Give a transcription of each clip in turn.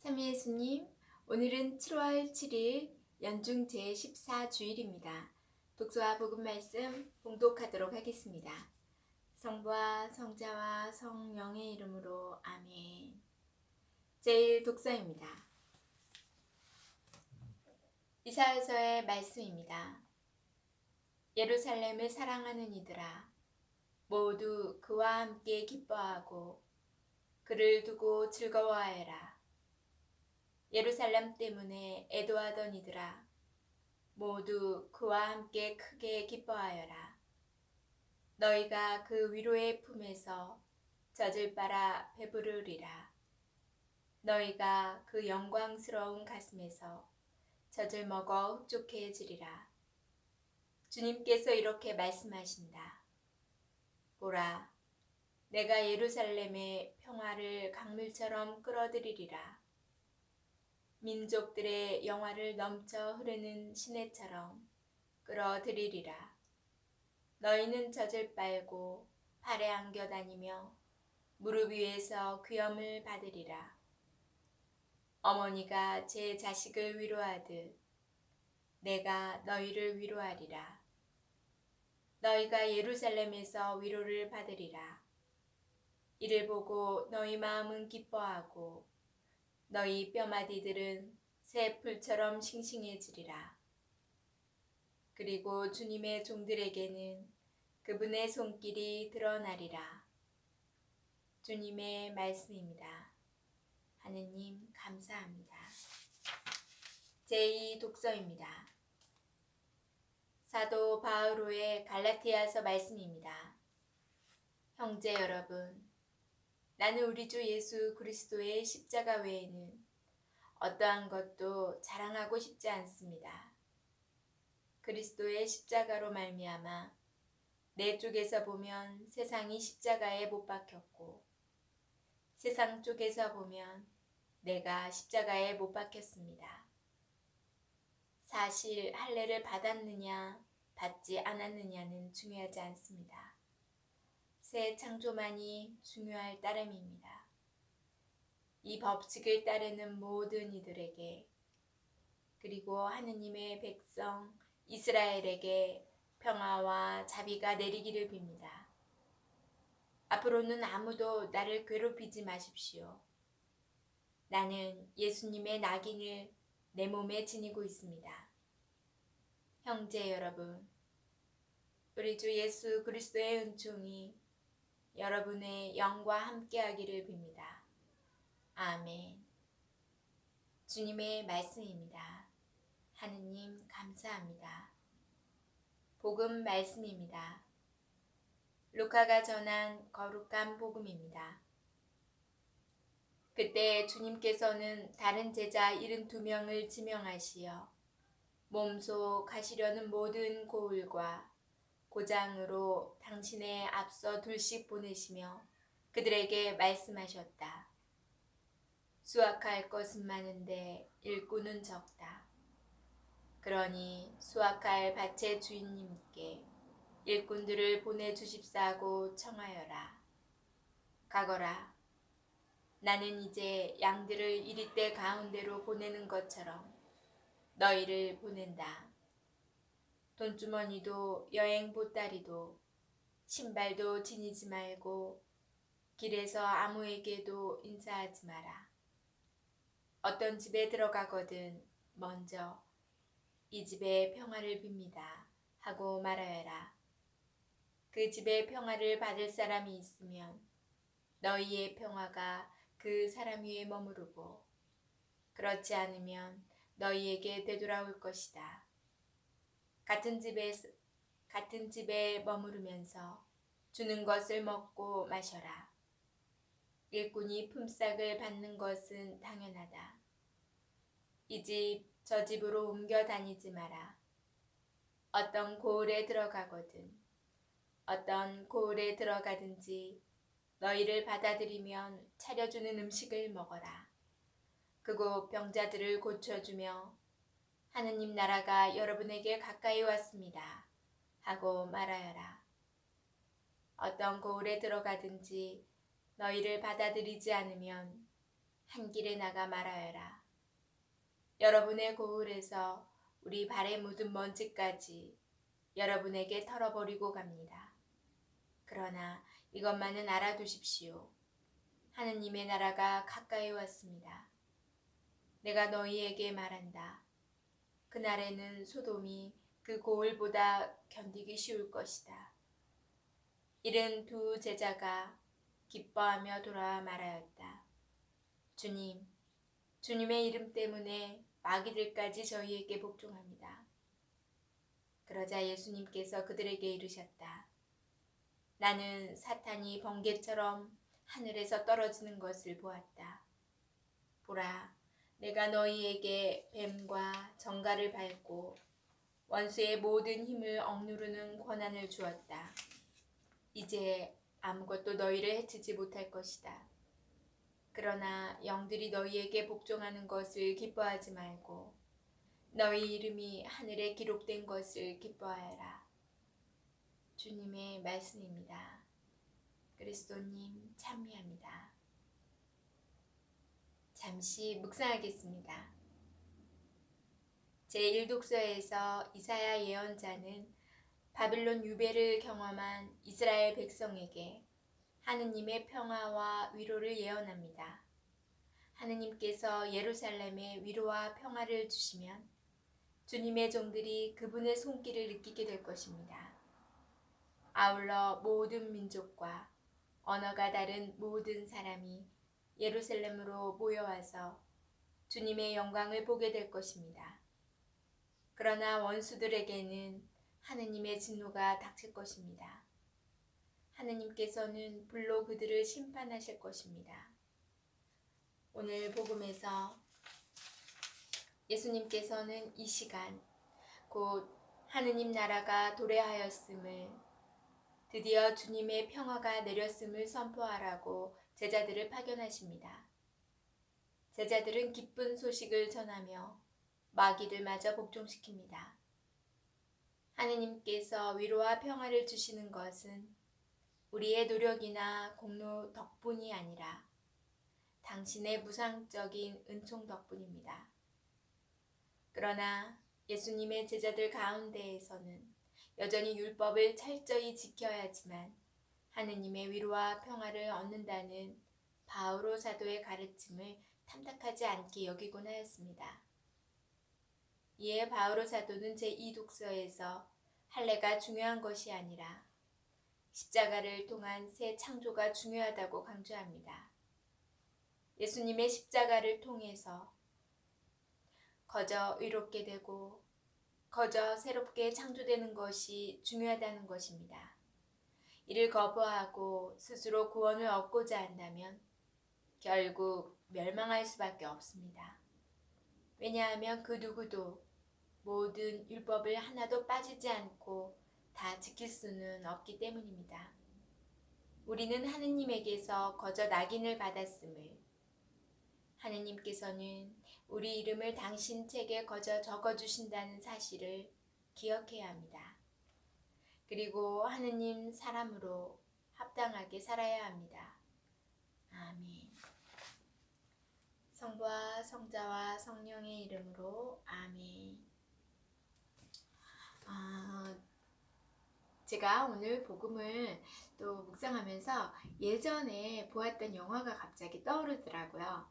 참 예수님, 오늘은 7월 7일 연중 제14주일입니다. 독서와 복음 말씀 봉독하도록 하겠습니다. 성부와 성자와 성령의 이름으로 아멘. 제일 독서입니다. 이사야서의 말씀입니다. 예루살렘을 사랑하는 이들아, 모두 그와 함께 기뻐하고 그를 두고 즐거워하여라. 예루살렘 때문에 애도하던 이들아, 모두 그와 함께 크게 기뻐하여라. 너희가 그 위로의 품에서 젖을 빨아 배부르리라. 너희가 그 영광스러운 가슴에서 젖을 먹어 흡족해지리라. 주님께서 이렇게 말씀하신다. 보라, 내가 예루살렘의 평화를 강물처럼 끌어들이리라. 민족들의 영화를 넘쳐 흐르는 시내처럼 끌어들이리라. 너희는 젖을 빨고 발에 안겨 다니며 무릎 위에서 귀염을 받으리라. 어머니가 제 자식을 위로하듯 내가 너희를 위로하리라. 너희가 예루살렘에서 위로를 받으리라. 이를 보고 너희 마음은 기뻐하고 너희 뼈마디들은 새 풀처럼 싱싱해지리라. 그리고 주님의 종들에게는 그분의 손길이 드러나리라. 주님의 말씀입니다. 하느님 감사합니다. 제2 독서입니다. 사도 바오로의 갈라티아서 말씀입니다. 형제 여러분, 나는 우리 주 예수 그리스도의 십자가 외에는 어떠한 것도 자랑하고 싶지 않습니다. 그리스도의 십자가로 말미암아 내 쪽에서 보면 세상이 십자가에 못 박혔고 세상 쪽에서 보면 내가 십자가에 못 박혔습니다. 사실 할례를 받았느냐 받지 않았느냐는 중요하지 않습니다. 새 창조만이 중요할 따름입니다. 이 법칙을 따르는 모든 이들에게 그리고 하느님의 백성 이스라엘에게 평화와 자비가 내리기를 빕니다. 앞으로는 아무도 나를 괴롭히지 마십시오. 나는 예수님의 낙인을 내 몸에 지니고 있습니다. 형제 여러분, 우리 주 예수 그리스도의 은총이 여러분의 영과 함께하기를 빕니다. 아멘. 주님의 말씀입니다. 하느님 감사합니다. 복음 말씀입니다. 루카가 전한 거룩한 복음입니다. 그때 주님께서는 다른 제자 72명을 지명하시어 몸소 가시려는 모든 고을과 고장으로 당신의 앞서 둘씩 보내시며 그들에게 말씀하셨다. 수확할 것은 많은데 일꾼은 적다. 그러니 수확할 밭의 주인님께 일꾼들을 보내주십사고 청하여라. 가거라. 나는 이제 양들을 이리떼 가운데로 보내는 것처럼 너희를 보낸다. 돈주머니도 여행 보따리도 신발도 지니지 말고 길에서 아무에게도 인사하지 마라. 어떤 집에 들어가거든 먼저 이 집에 평화를 빕니다 하고 말하여라. 그 집에 평화를 받을 사람이 있으면 너희의 평화가 그 사람 위에 머무르고 그렇지 않으면 너희에게 되돌아올 것이다. 같은 집에 머무르면서 주는 것을 먹고 마셔라. 일꾼이 품삯을 받는 것은 당연하다. 이 집, 저 집으로 옮겨 다니지 마라. 어떤 고을에 들어가든지 너희를 받아들이면 차려주는 음식을 먹어라. 그곳 병자들을 고쳐주며 하느님 나라가 여러분에게 가까이 왔습니다 하고 말하여라. 어떤 고을에 들어가든지 너희를 받아들이지 않으면 한 길에 나가 말하여라. 여러분의 고울에서 우리 발에 묻은 먼지까지 여러분에게 털어버리고 갑니다. 그러나 이것만은 알아두십시오. 하느님의 나라가 가까이 왔습니다. 내가 너희에게 말한다. 그날에는 소돔이 그 고울보다 견디기 쉬울 것이다. 이른 두 제자가 기뻐하며 돌아와 말하였다. 주님, 주님의 이름 때문에 마귀들까지 저희에게 복종합니다. 그러자 예수님께서 그들에게 이르셨다. 나는 사탄이 번개처럼 하늘에서 떨어지는 것을 보았다. 보라, 내가 너희에게 뱀과 정갈을 밟고 원수의 모든 힘을 억누르는 권한을 주었다. 이제 아무것도 너희를 해치지 못할 것이다. 그러나 영들이 너희에게 복종하는 것을 기뻐하지 말고 너희 이름이 하늘에 기록된 것을 기뻐하여라. 주님의 말씀입니다. 그리스도님 찬미합니다. 잠시 묵상하겠습니다. 제1독서에서 이사야 예언자는 바빌론 유배를 경험한 이스라엘 백성에게 하느님의 평화와 위로를 예언합니다. 하느님께서 예루살렘에 위로와 평화를 주시면 주님의 종들이 그분의 손길을 느끼게 될 것입니다. 아울러 모든 민족과 언어가 다른 모든 사람이 예루살렘으로 모여와서 주님의 영광을 보게 될 것입니다. 그러나 원수들에게는 하느님의 진노가 닥칠 것입니다. 하느님께서는 불로 그들을 심판하실 것입니다. 오늘 복음에서 예수님께서는 이 시간 곧 하느님 나라가 도래하였음을, 드디어 주님의 평화가 내렸음을 선포하라고 제자들을 파견하십니다. 제자들은 기쁜 소식을 전하며 마귀들마저 복종시킵니다. 하느님께서 위로와 평화를 주시는 것은 우리의 노력이나 공로 덕분이 아니라 당신의 무상적인 은총 덕분입니다. 그러나 예수님의 제자들 가운데에서는 여전히 율법을 철저히 지켜야 하지만 하느님의 위로와 평화를 얻는다는 바오로 사도의 가르침을 탐탁하지 않게 여기곤 하였습니다. 이에 바오로 사도는 제2독서에서 할례가 중요한 것이 아니라 십자가를 통한 새 창조가 중요하다고 강조합니다. 예수님의 십자가를 통해서 거저 의롭게 되고 거저 새롭게 창조되는 것이 중요하다는 것입니다. 이를 거부하고 스스로 구원을 얻고자 한다면 결국 멸망할 수밖에 없습니다. 왜냐하면 그 누구도 모든 율법을 하나도 빠지지 않고 다 지킬 수는 없기 때문입니다. 우리는 하느님에게서 거저 낙인을 받았음을, 하느님께서는 우리 이름을 당신 책에 거저 적어주신다는 사실을 기억해야 합니다. 그리고 하느님 사람으로 합당하게 살아야 합니다. 아멘. 성부와 성자와 성령의 이름으로 아멘. 제가 오늘 복음을 또 묵상하면서 예전에 보았던 영화가 갑자기 떠오르더라고요.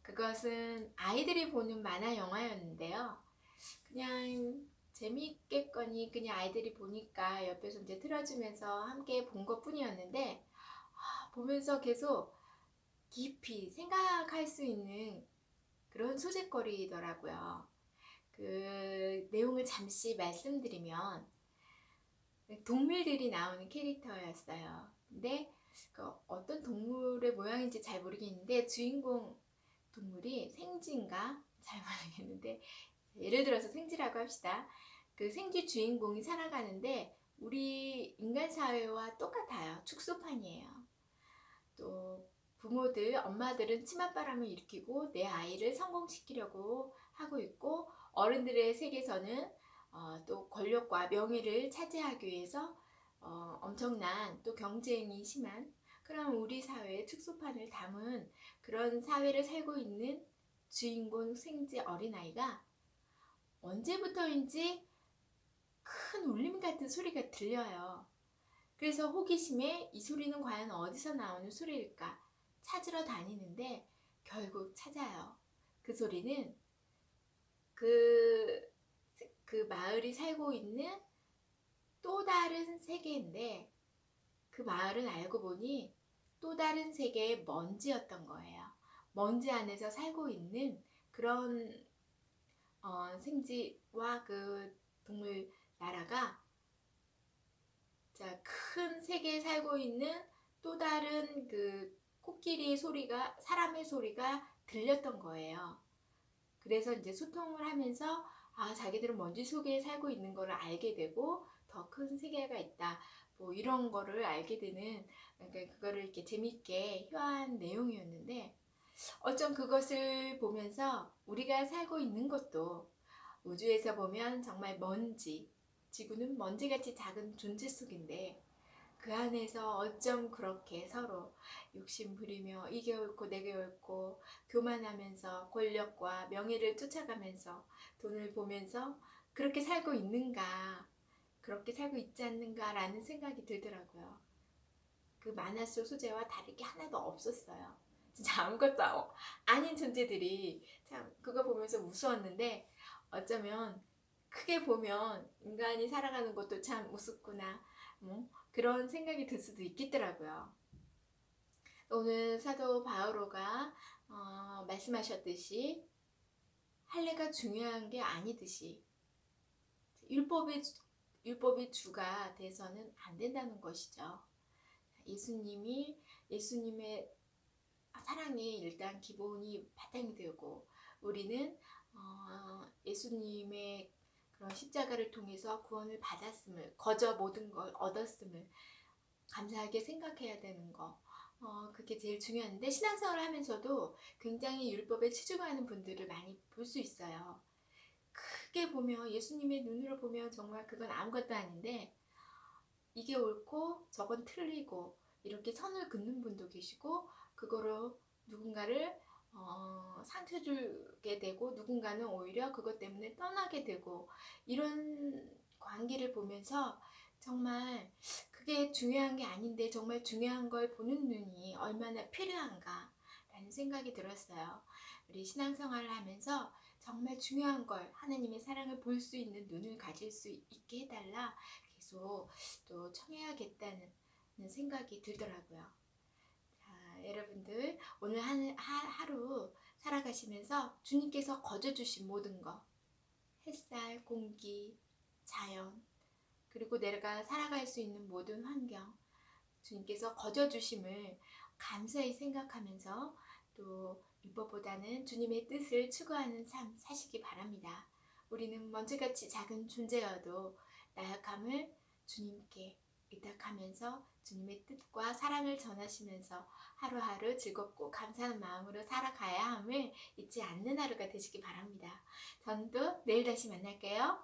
그것은 아이들이 보는 만화 영화였는데요. 그냥 재미있겠거니 그냥 아이들이 보니까 옆에서 이제 틀어주면서 함께 본 것 뿐이었는데, 보면서 계속 깊이 생각할 수 있는 그런 소재거리더라고요. 그 내용을 잠시 말씀드리면, 동물들이 나오는 캐릭터였어요. 근데 그 어떤 동물의 모양인지 잘 모르겠는데 주인공 동물이 생쥐인가? 잘 모르겠는데 예를 들어서 생쥐라고 합시다. 그 생쥐 주인공이 살아가는데 우리 인간 사회와 똑같아요. 축소판이에요. 또 부모들, 엄마들은 치맛바람을 일으키고 내 아이를 성공시키려고 하고 있고, 어른들의 세계에서는 또 권력과 명예를 차지하기 위해서 엄청난 또 경쟁이 심한 그럼 우리 사회의 특수판을 담은 그런 사회를 살고 있는 주인공 생쥐 어린아이가 언제부터인지 큰 울림 같은 소리가 들려요. 그래서 호기심에 이 소리는 과연 어디서 나오는 소리일까 찾으러 다니는데 결국 찾아요. 그 소리는 그, 그 마을이 살고 있는 또 다른 세계인데, 그 마을은 알고 보니 또 다른 세계의 먼지였던 거예요. 먼지 안에서 살고 있는 그런 생쥐와 그 동물 나라가 큰 세계에 살고 있는 또 다른 그 코끼리의 소리가, 사람의 소리가 들렸던 거예요. 그래서 이제 소통을 하면서 자기들은 먼지 속에 살고 있는 거를 알게 되고 더 큰 세계가 있다. 뭐 이런 거를 알게 되는, 그러니까 그거를 이렇게 재밌게 희화한 내용이었는데, 어쩜 그것을 보면서 우리가 살고 있는 것도 우주에서 보면 정말 먼지, 지구는 먼지같이 작은 존재 속인데 그 안에서 어쩜 그렇게 서로 욕심 부리며 이게 옳고 내게 옳고 교만하면서 권력과 명예를 쫓아가면서 돈을 보면서 그렇게 살고 있는가, 그렇게 살고 있지 않는가라는 생각이 들더라고요. 그 만화 속 소재와 다를 게 하나도 없었어요. 진짜 아무것도 아닌 존재들이 참 그거 보면서 무서웠는데, 어쩌면 크게 보면 인간이 살아가는 것도 참 우습구나, 그런 생각이 들 수도 있겠더라고요. 오늘 사도 바오로가 말씀하셨듯이 할례가 중요한 게 아니듯이 율법이 율법이 주가 돼서는 안 된다는 것이죠. 예수님의 사랑이 일단 기본이 바탕이 되고, 우리는 예수님의 그런 십자가를 통해서 구원을 받았음을, 거저 모든 걸 얻었음을 감사하게 생각해야 되는 거, 그게 제일 중요한데, 신앙생활을 하면서도 굉장히 율법에 치중하는 분들을 많이 볼 수 있어요. 크게 보면, 예수님의 눈으로 보면 정말 그건 아무것도 아닌데 이게 옳고 저건 틀리고 이렇게 선을 긋는 분도 계시고, 그거로 누군가를 상처 주게 되고 누군가는 오히려 그것 때문에 떠나게 되고, 이런 관계를 보면서 정말 그게 중요한 게 아닌데 정말 중요한 걸 보는 눈이 얼마나 필요한가 라는 생각이 들었어요. 우리 신앙생활을 하면서 정말 중요한 걸, 하나님의 사랑을 볼 수 있는 눈을 가질 수 있게 해달라 계속 또 청해야겠다는 생각이 들더라고요. 자, 여러분들 오늘 하루 살아가시면서 주님께서 거저주신 모든 것, 햇살, 공기, 자연, 그리고 내가 살아갈 수 있는 모든 환경, 주님께서 거저주심을 감사히 생각하면서 또 율법보다는 주님의 뜻을 추구하는 삶 사시기 바랍니다. 우리는 먼지같이 작은 존재여도 나약함을 주님께 의탁하면서 주님의 뜻과 사랑을 전하시면서 하루하루 즐겁고 감사하는 마음으로 살아가야 함을 잊지 않는 하루가 되시기 바랍니다. 저는 또 내일 다시 만날게요.